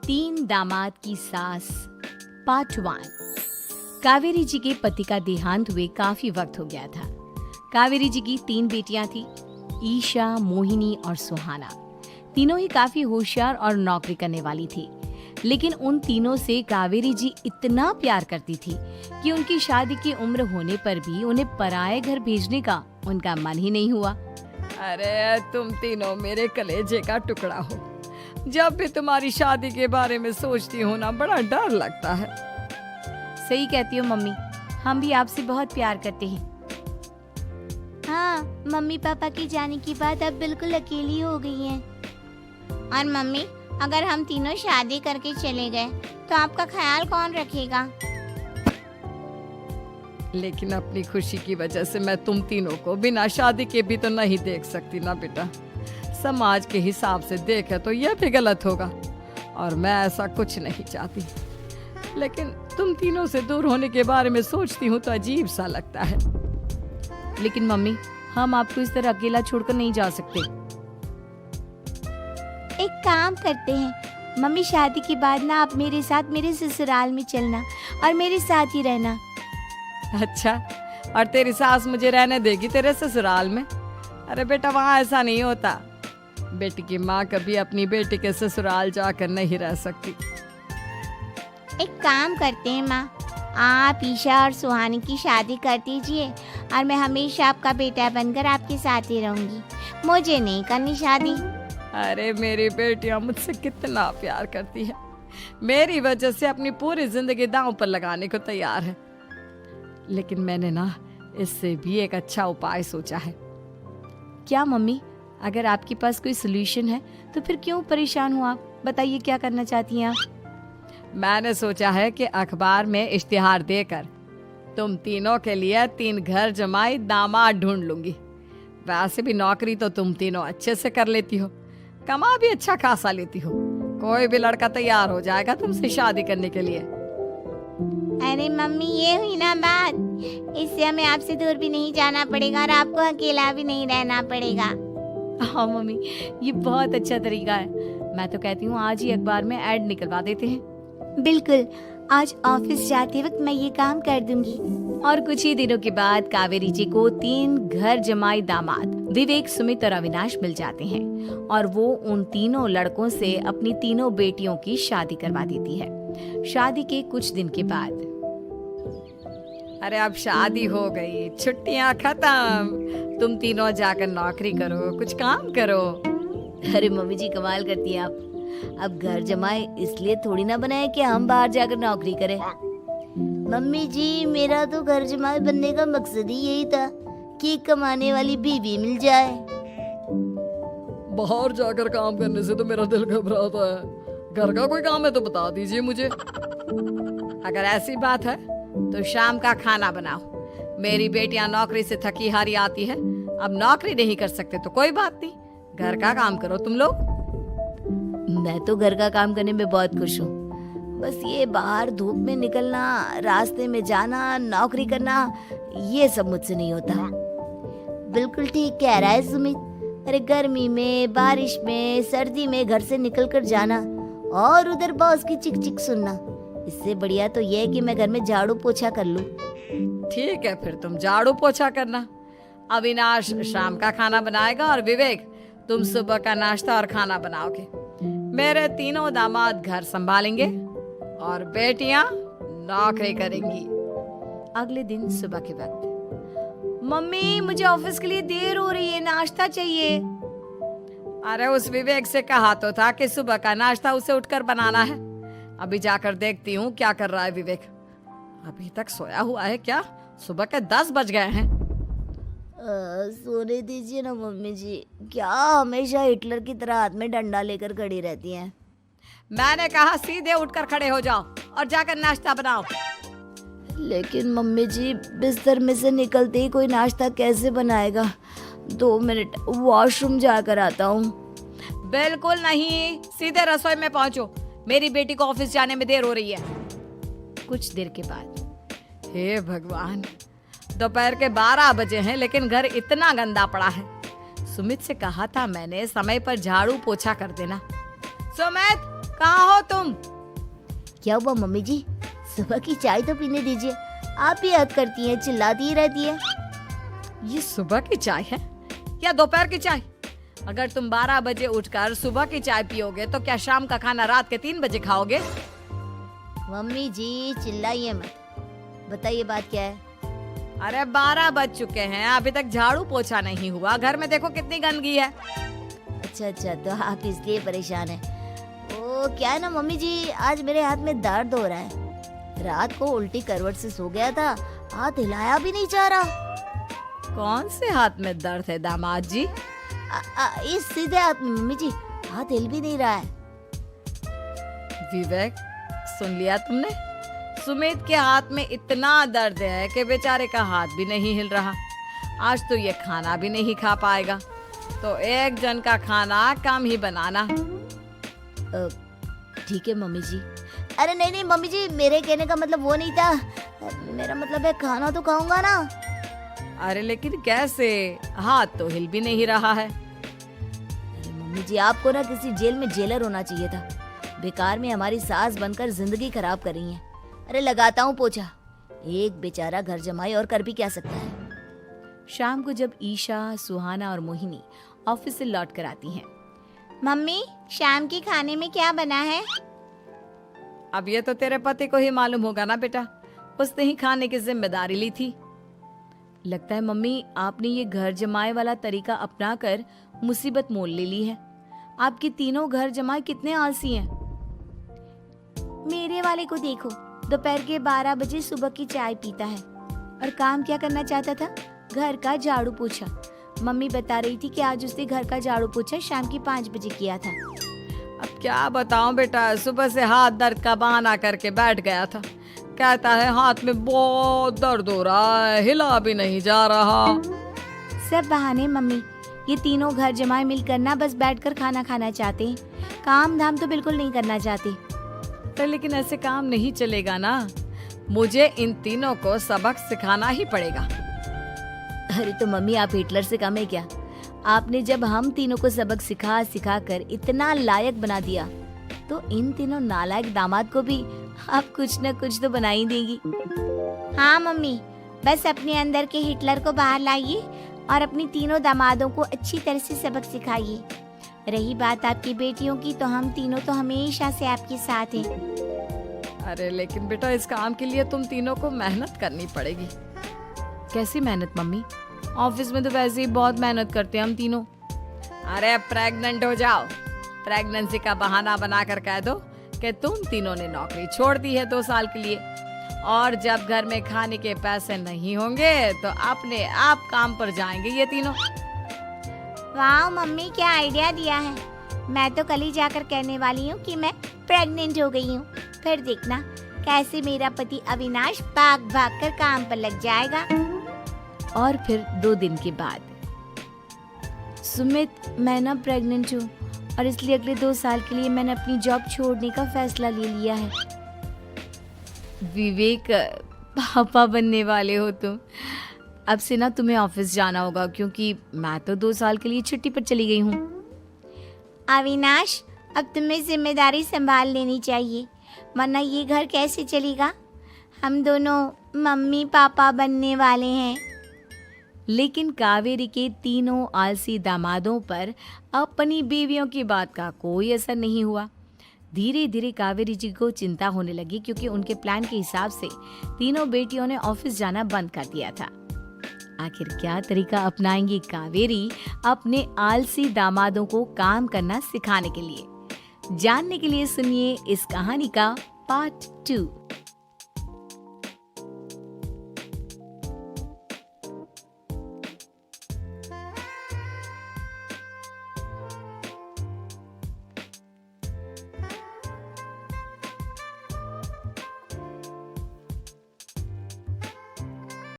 तीन दामाद की सास पार्ट 1। कावेरी जी के पति का देहांत हुए काफी वक्त हो गया था। कावेरी जी की 3 बेटियां थी, ईशा, मोहिनी और सुहाना। तीनों ही काफी होशियार और नौकरी करने वाली थी, लेकिन उन तीनों से कावेरी जी इतना प्यार करती थी कि उनकी शादी की उम्र होने पर भी उन्हें पराये घर भेजने का उनका मन ही नहीं हुआ। अरे तुम तीनों मेरे कलेजे का टुकड़ा हो। जब भी तुम्हारी शादी के बारे में सोचती हूँ ना, बड़ा डर लगता है। सही कहती हो मम्मी, हम भी आपसे बहुत प्यार करते हैं। हाँ, मम्मी पापा के जाने के बाद अब बिल्कुल अकेली हो गई हैं। और मम्मी, अगर हम तीनों शादी करके चले गए तो आपका ख्याल कौन रखेगा? लेकिन अपनी खुशी की वजह से मैं तुम तीनों को बिना शादी के भी तो नहीं देख सकती ना बेटा। समाज के हिसाब से देखे तो यह भी गलत होगा, और मैं ऐसा कुछ नहीं चाहती। लेकिन तुम तीनों से दूर होने के बारे में सोचती हूँ तो अजीब सा लगता है। लेकिन मम्मी, हम आपको इस तरह अकेला छोड़कर नहीं जा सकते। एक काम करते हैं मम्मी, शादी के बाद ना आप मेरे साथ मेरे ससुराल में चलना और मेरे साथ ही रहना। अच्छा, और तेरी सास मुझे रहने देगी तेरे ससुराल में? अरे बेटा, वहाँ ऐसा नहीं होता। बेटी की माँ कभी अपनी बेटी के ससुराल जाकर नहीं रह सकती। एक काम करते हैं माँ, आप ईशा और सुहानी की शादी कर दीजिए और मैं हमेशा आपका बेटा बनकर आपके साथ ही रहूंगी। मुझे नहीं करनी शादी। अरे मेरी बेटियां मुझसे कितना प्यार करती है, मेरी वजह से अपनी पूरी जिंदगी दांव पर लगाने को तैयार है। लेकिन मैंने ना इससे भी एक अच्छा उपाय सोचा है। क्या मम्मी? अगर आपके पास कोई सोल्यूशन है तो फिर क्यों परेशान हो आप? बताइए, क्या करना चाहती हैं आप? मैंने सोचा है कि अखबार में इश्तिहार देकर तुम तीनों के लिए 3 घर जमाई दामाद ढूंढ लूंगी। वैसे भी नौकरी तो तुम तीनों अच्छे से कर लेती हो, कमा भी अच्छा खासा लेती हो। कोई भी लड़का तैयार हो जाएगा तुमसे शादी करने के लिए। अरे मम्मी, ये हुई ना बात। इससे हमें आपसे दूर भी नहीं जाना पड़ेगा और आपको अकेला भी नहीं रहना पड़ेगा। हाँ मम्मी, ये बहुत अच्छा तरीका है। मैं तो कहती हूँ आज ही अखबार में ऐड निकलवा देते हैं। बिल्कुल, आज ऑफिस जाते वक्त मैं ये काम कर दूंगी। और कुछ ही दिनों के बाद कावेरी जी को 3 घर जमाई दामाद विवेक, सुमित और अविनाश मिल जाते हैं और वो उन तीनों लड़कों से अपनी तीनों बेटियों की शादी करवा देती है। शादी के कुछ दिन के बाद, अरे अब शादी हो गई, छुट्टियां खत्म, तुम तीनों जाकर नौकरी करो, कुछ काम करो। अरे मम्मी जी, कमाल करती हैं आप। अब घर जमाए इसलिए थोड़ी ना बनाए कि हम बाहर जाकर नौकरी करें। मम्मी जी, मेरा तो घर जमाई बनने का मकसद ही यही था कि कमाने वाली बीवी मिल जाए। बाहर जाकर काम करने से तो मेरा दिल घबराता है। घर का कोई काम है तो बता दीजिए मुझे। अगर ऐसी बात है तो शाम का खाना बनाओ। मेरी बेटियां नौकरी से थकी हारी आती है, अब नौकरी नहीं कर सकते तो कोई बात नहीं, घर का काम करो तुम लोग। मैं तो घर का काम करने में बहुत खुश हूँ, बस ये बाहर धूप में निकलना, रास्ते में जाना, नौकरी करना, ये सब मुझसे नहीं होता। बिल्कुल ठीक कह रहा है सुमित। अरे गर्मी में, बारिश में, सर्दी में घर से निकलकर जाना और उधर बॉस की चिक चिक सुनना, इससे बढ़िया तो ये है कि मैं घर में झाड़ू पोछा कर लूं। ठीक है, फिर तुम झाड़ू पोछा करना। अविनाश शाम का खाना बनाएगा और विवेक तुम सुबह का नाश्ता और खाना बनाओगे। मेरे तीनों दामाद घर संभालेंगे और बेटियां नौकरी करेंगी। अगले दिन सुबह के वक्त, मम्मी मुझे ऑफिस के लिए देर हो रही है, नाश्ता चाहिए। अरे उस विवेक से कहा तो था कि सुबह का नाश्ता उसे उठकर बनाना है। अभी जाकर देखती हूँ क्या कर रहा है विवेक। अभी तक सोया हुआ है क्या? सुबह के 10 बज गए हैं। सोने दीजिए ना मम्मी जी, क्या हमेशा हिटलर की तरह हाथ में डंडा लेकर खड़ी रहती हैं? मैंने कहा सीधे उठकर खड़े हो जाओ और जाकर नाश्ता बनाओ। लेकिन मम्मी जी, बिस्तर में से निकलते ही कोई नाश्ता कैसे बनाएगा? 2 मिनट, वॉशरूम जाकर आता हूँ। बिल्कुल नहीं, सीधे रसोई में पहुंचो, मेरी बेटी को ऑफिस जाने में देर हो रही है। कुछ देर के बाद, हे भगवान, दोपहर के 12 बजे हैं लेकिन घर इतना गंदा पड़ा है। सुमित से कहा था मैंने समय पर झाड़ू पोछा कर देना। सुमित, कहाँ हो तुम? क्या हुआ मम्मी जी, सुबह की चाय तो पीने दीजिए। आप ही हद करती हैं, चिल्लाती ही रहती है। ये सुबह की चाय है या दोपहर की चाय? अगर तुम 12 बजे उठकर सुबह की चाय पियोगे तो क्या शाम का खाना रात के 3 बजे खाओगे? मम्मी जी चिल्लाइए मत, बताइए बात क्या है। अरे 12 बज चुके हैं, अभी तक झाड़ू पोछा नहीं हुआ। घर में देखो कितनी गंदगी है। अच्छा, तो आप इसलिए परेशान हैं। ओ क्या है ना मम्मी जी, आज मेरे हाथ में दर्द हो रहा है। रात को उल्टी करवट से सो गया था, हाथ हिलाया भी नहीं जा रहा। कौन से हाथ में दर्द है दामाद जी? इस सीधे हाथ में मम्मी जी, हाथ हिल भी नहीं रहा है। विवेक, सुन लिया तुमने? सुमित के हाथ में इतना दर्द है कि बेचारे का हाथ भी नहीं हिल रहा। आज तो ये खाना भी नहीं खा पाएगा, तो एक जन का खाना कम ही बनाना। ठीक है मम्मी जी। अरे नहीं मम्मी जी, मेरे कहने का मतलब वो नहीं था। मेरा मतलब है खाना तो खाऊंगा ना। अरे लेकिन कैसे? हाथ तो हिल भी नहीं रहा है। अरे मम्मी जी, आपको ना किसी जेल में जेलर होना चाहिए था। बेकार में हमारी सास बनकर जिंदगी खराब कर रही हैं। अरे लगाता हूँ पोछा। एक बेचारा घर जमाई और कर भी क्या सकता है। शाम को जब ईशा, सुहाना और मोहिनी ऑफिस से लौट कर आती हैं। मम्मी, शाम के खाने में क्या बना है? अब ये तो तेरे पति को ही मालूम होगा ना बेटा, उसने ही खाने की जिम्मेदारी ली थी। लगता है मम्मी आपने ये घर जमाए वाला तरीका अपनाकर मुसीबत मोल ले ली है। आपके तीनों घर जमाए कितने आलसी हैं। मेरे वाले को देखो, दोपहर के 12 बजे सुबह की चाय पीता है और काम क्या करना चाहता था? घर का झाड़ू पोछा। मम्मी बता रही थी कि आज उसने घर का झाड़ू पोछा शाम के 5 बजे किया था। अब क्या बताऊं बेटा, सुबह से हाथ दर्द का बहाना करके बैठ गया था। कहता है हाथ में बहुत दर्द हो रहा है, हिला भी नहीं जा रहा। सब बहाने मम्मी। ये तीनों घर जमाए मिलकर ना बस बैठकर खाना खाना चाहते हैं, काम धाम तो बिल्कुल नहीं करना चाहते। तो लेकिन ऐसे काम नहीं चलेगा ना, मुझे इन तीनों को सबक सिखाना ही पड़ेगा। अरे तो मम्मी, आप हिटलर से कम है क्या? आपने जब हम तीनों को सबक सिखा कर इतना लायक बना दिया, तो इन तीनों नालायक दामाद को भी आप कुछ न कुछ तो बना ही देंगी। हाँ मम्मी, बस अपने अंदर के हिटलर को बाहर लाइए और अपनी तीनों दामादों को अच्छी तरह से सबक सिखाइए। रही बात आपकी बेटियों की, तो हम तीनों तो हमेशा से आपके साथ हैं। अरे लेकिन बेटा, इस काम के लिए तुम तीनों को मेहनत करनी पड़ेगी। कैसी मेहनत मम्मी? ऑफिस में तो वैसे ही बहुत मेहनत करते हैं हम तीनों। अरे प्रेग्नेंट हो जाओ, प्रेगनेंसी का बहाना बनाकर कह दो कि तुम तीनों ने नौकरी छोड़ दी है 2 साल के लिए, और जब घर में खाने के पैसे नहीं होंगे तो अपने आप काम पर जाएंगे ये तीनों। वाह मम्मी, क्या आइडिया दिया है। मैं तो कल ही जाकर कहने वाली हूँ कि मैं प्रेग्नेंट हो गई हूँ। फिर देखना कैसे मेरा पति अविनाश भाग कर काम पर लग जाएगा। और फिर 2 दिन के बाद, सुमित, मैं ना प्रेग्नेंट हूँ और इसलिए अगले 2 साल के लिए मैंने अपनी जॉब छोड़ने का फैसला ले लिया है। विवेक, पापा बनने वाले हो तुम। अब से ना तुम्हें ऑफिस जाना होगा, क्योंकि मैं तो 2 साल के लिए छुट्टी पर चली गई हूँ। अविनाश, अब तुम्हें जिम्मेदारी संभाल लेनी चाहिए, वरना ये घर कैसे चलेगा। हम दोनों मम्मी पापा बनने वाले हैं। लेकिन कावेरी के तीनों आलसी दामादों पर अपनी बीवियों की बात का कोई असर नहीं हुआ। धीरे धीरे कावेरी जी को चिंता होने लगी, क्योंकि उनके प्लान के हिसाब से तीनों बेटियों ने ऑफिस जाना बंद कर दिया था। आखिर क्या तरीका अपनाएंगी कावेरी अपने आलसी दामादों को काम करना सिखाने के लिए? जानने के लिए सुनिए इस कहानी का पार्ट 2।